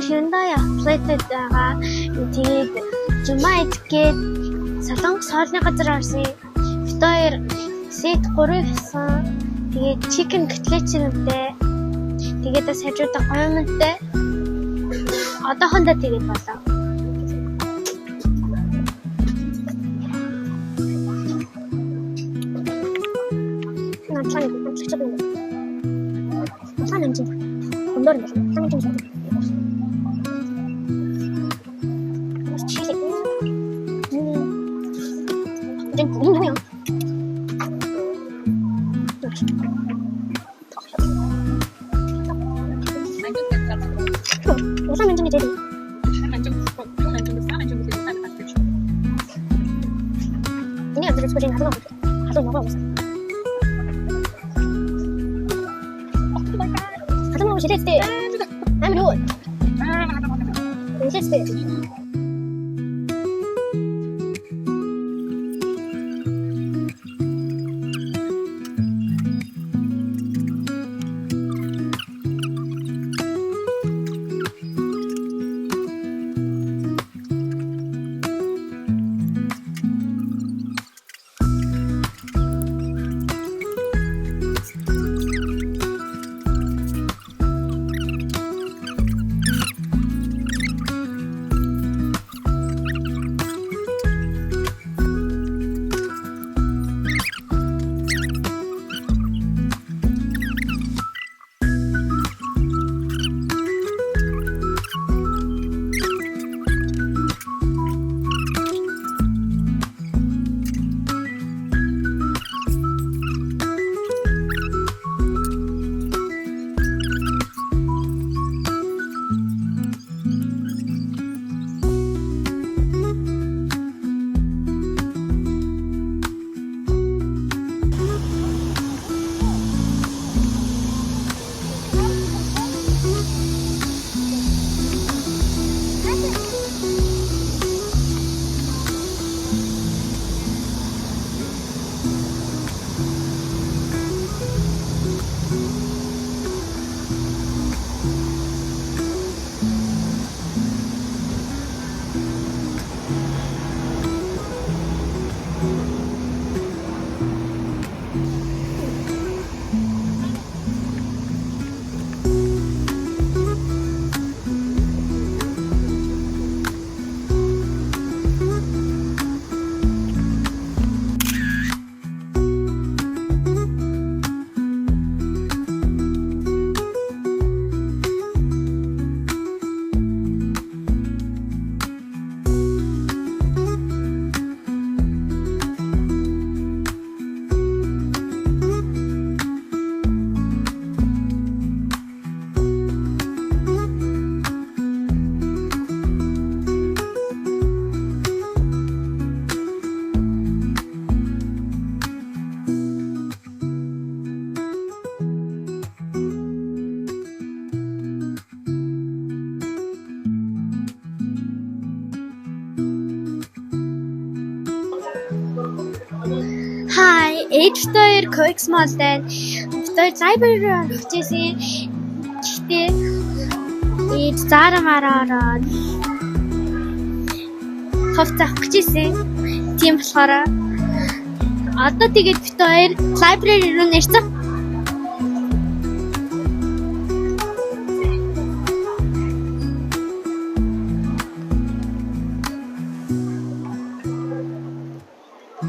Hyundai Affiliated байгаа. Тэгээд Jumait гээд Солонгос хоолны газар орсон. Бид хоёр set 3 хийсэн. Тэгээд chicken cutlet-тэй. Тэгээд сажуудаа гомонтой. Одоохондоо тэгээд болоо. Hi, H2 Coix Mall-тай. Бид cyber хичээсэн. Гэхдээ зарамаараа хавцах хичээсэн. Тийм болохоор одоо тэгээд бид хоёр library руу нэрсэн.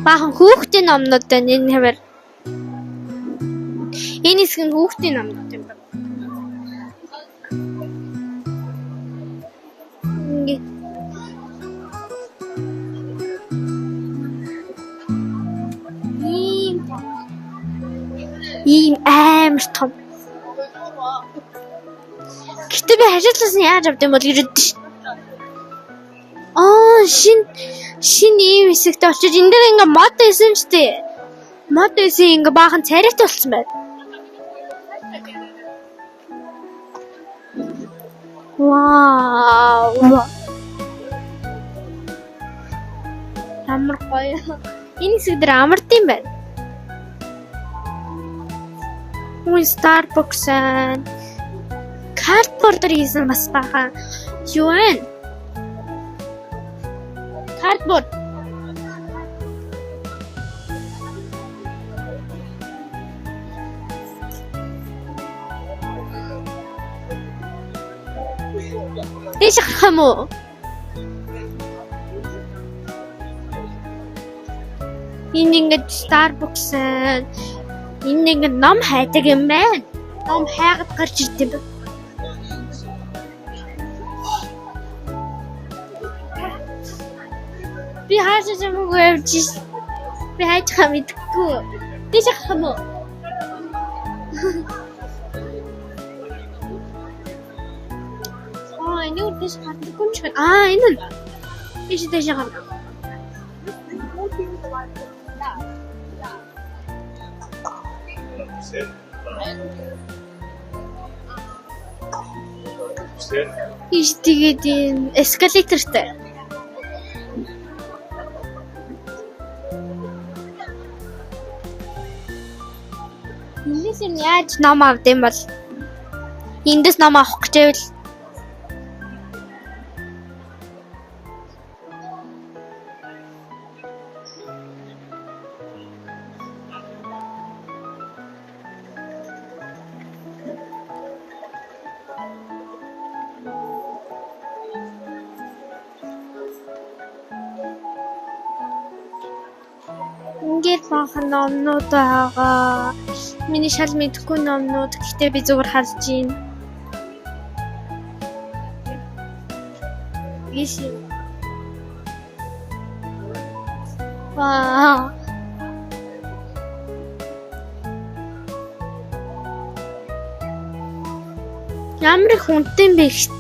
Баахан хүүхдийн номнуудтай энэ хэвээр. Энэ хэсэг нь хүүхдийн номнууд юм байна. Ийм амар том. Гэтэ би хажуудлаас яаж авд юм бол ирээд ш. Шин ийм хэсэгт очиж энэ дээр ингээ мод байсан ч тий. Мод байсан ингээ баахан царайтай болсон байна. Вау. Амар гоё. Энэ хэсэг дээр амарт юм байна. Starbucks and cardboard reason mas baka Юу вэ? Cardboard. Дэш хам уу? Энэ ингээд Starbucks энэ ингээд ном хайдаг юм байна. Ном хайгаад гарч ирдэг. Би хаашаа чамаагүй явж би хайж хаа мэдгүй. Дэш хам уу? Энэ үү дэш хатдаг юм шиг. Энэ л. Дэш хам. Иш тэгээд эскалатортай. Эндээс нь яаж ном авд юм бол эндээс ном авах гэж байвал ингээд баахан номнууд байгаа. Миний шал мэдхгүй номнууд. Гэхдээ би зүгээр харж байна. Иши. Вау. Ямар их үнэтэй юм бэ?